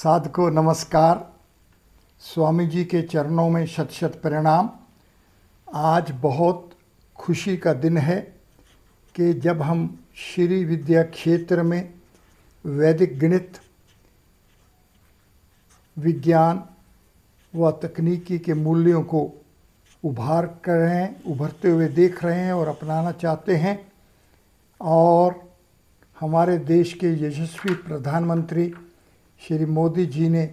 साधको नमस्कार। स्वामी जी के चरणों में शत शत प्रणाम। आज बहुत खुशी का दिन है कि जब हम श्री विद्या क्षेत्र में वैदिक गणित, विज्ञान व तकनीकी के मूल्यों को उभरते हुए देख रहे हैं और अपनाना चाहते हैं। और हमारे देश के यशस्वी प्रधानमंत्री श्री मोदी जी ने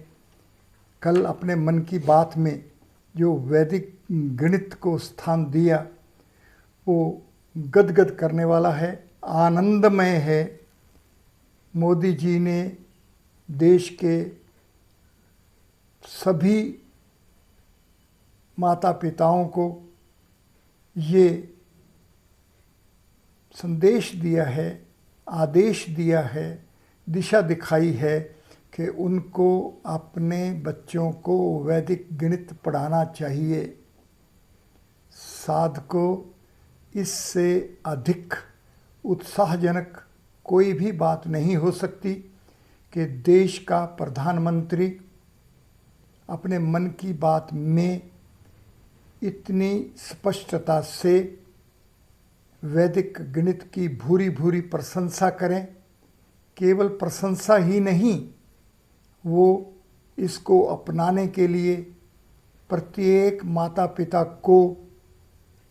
कल अपने मन की बात में जो वैदिक गणित को स्थान दिया वो गदगद करने वाला है, आनंदमय है। मोदी जी ने देश के सभी माता पिताओं को ये संदेश दिया है, आदेश दिया है, दिशा दिखाई है कि उनको अपने बच्चों को वैदिक गणित पढ़ाना चाहिए। साधको, इससे अधिक उत्साहजनक कोई भी बात नहीं हो सकती कि देश का प्रधानमंत्री अपने मन की बात में इतनी स्पष्टता से वैदिक गणित की भूरी भूरी प्रशंसा करें। केवल प्रशंसा ही नहीं, वो इसको अपनाने के लिए प्रत्येक माता पिता को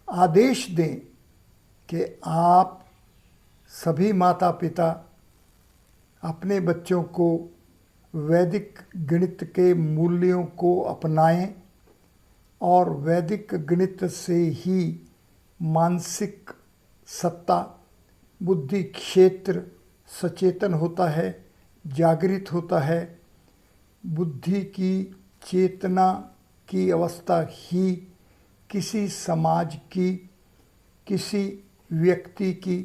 आदेश दें कि आप सभी माता पिता अपने बच्चों को वैदिक गणित के मूल्यों को अपनाएं और वैदिक गणित से ही मानसिक सत्ता, बुद्धि क्षेत्र सचेतन होता है, जागृत होता है। बुद्धि की चेतना की अवस्था ही किसी समाज की, किसी व्यक्ति की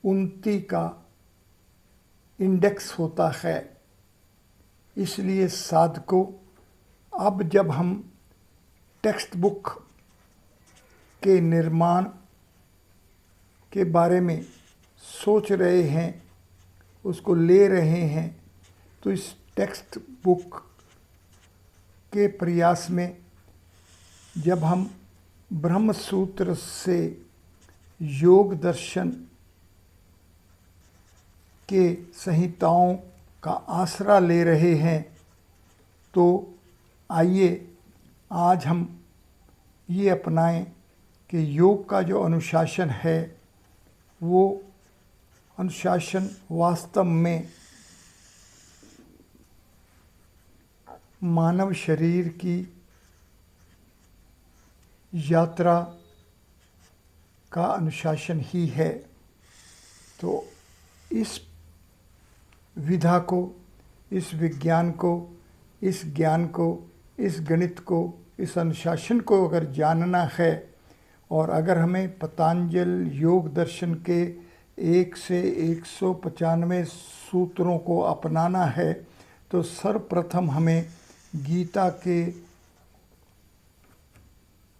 उन्नति का इंडेक्स होता है। इसलिए साधकों, अब जब हम टेक्स्ट बुक के निर्माण के बारे में सोच रहे हैं, उसको ले रहे हैं, तो इस टेक्स्ट बुक के प्रयास में जब हम ब्रह्म सूत्र से योग दर्शन के संहिताओं का आसरा ले रहे हैं, तो आइए आज हम ये अपनाएं कि योग का जो अनुशासन है वो अनुशासन वास्तव में मानव शरीर की यात्रा का अनुशासन ही है। तो इस विधा को, इस विज्ञान को, इस ज्ञान को, इस गणित को, इस अनुशासन को अगर जानना है और अगर हमें पतंजल योग दर्शन के 1 से 195 सूत्रों को अपनाना है, तो सर्वप्रथम हमें गीता के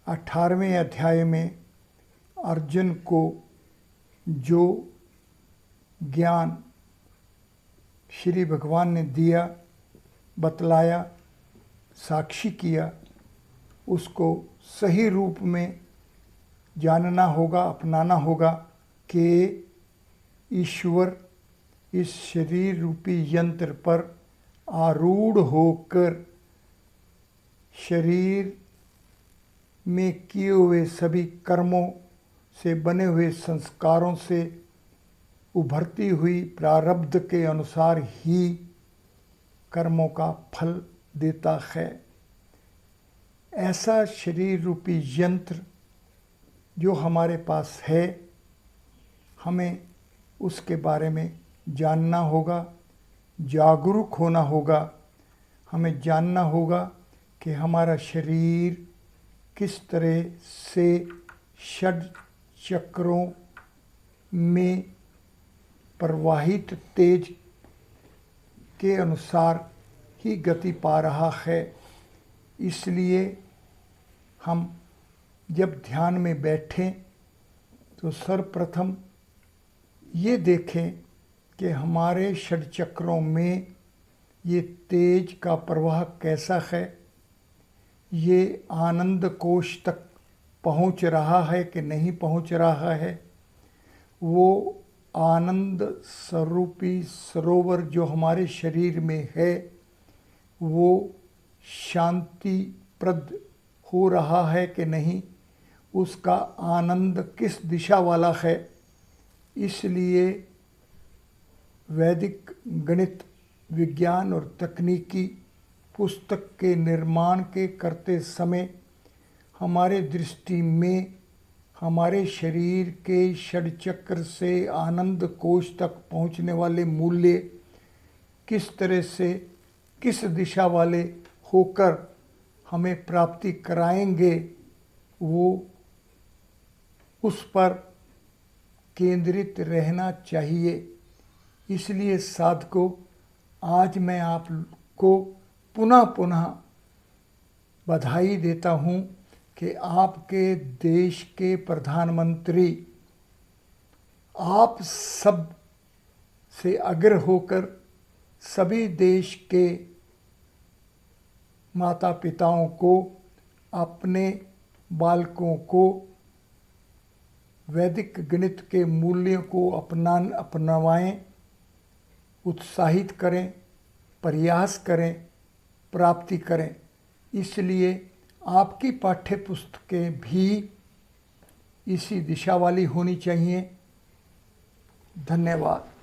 18वें अध्याय में अर्जुन को जो ज्ञान श्री भगवान ने दिया, बतलाया, साक्षी किया, उसको सही रूप में जानना होगा, अपनाना होगा कि ईश्वर इस शरीर रूपी यंत्र पर आरूढ़ होकर शरीर में किए हुए सभी कर्मों से बने हुए संस्कारों से उभरती हुई प्रारब्ध के अनुसार ही कर्मों का फल देता है। ऐसा शरीर रूपी यंत्र जो हमारे पास है, हमें उसके बारे में जानना होगा, जागरूक होना होगा। हमें जानना होगा कि हमारा शरीर किस तरह से षड चक्रों में प्रवाहित तेज के अनुसार ही गति पा रहा है। इसलिए हम जब ध्यान में बैठें तो सर्वप्रथम ये देखें कि हमारे षड चक्रों में ये तेज का प्रवाह कैसा है, ये आनंद कोश तक पहुंच रहा है कि नहीं पहुंच रहा है। वो आनंद स्वरूपी सरोवर जो हमारे शरीर में है वो शांतिप्रद हो रहा है कि नहीं, उसका आनंद किस दिशा वाला है। इसलिए वैदिक गणित, विज्ञान और तकनीकी पुस्तक के निर्माण के करते समय हमारे दृष्टि में हमारे शरीर के षडचक्र से आनंद कोश तक पहुंचने वाले मूल्य किस तरह से, किस दिशा वाले होकर हमें प्राप्ति कराएंगे, वो उस पर केंद्रित रहना चाहिए। इसलिए साधकों, आज मैं आपको पुनः बधाई देता हूँ कि आपके देश के प्रधानमंत्री आप सब से अग्र होकर सभी देश के माता पिताओं को, अपने बालकों को वैदिक गणित के मूल्यों को अपनावाएं, उत्साहित करें, प्रयास करें, प्राप्ति करें। इसलिए आपकी पाठ्य पुस्तकें भी इसी दिशा वाली होनी चाहिए। धन्यवाद।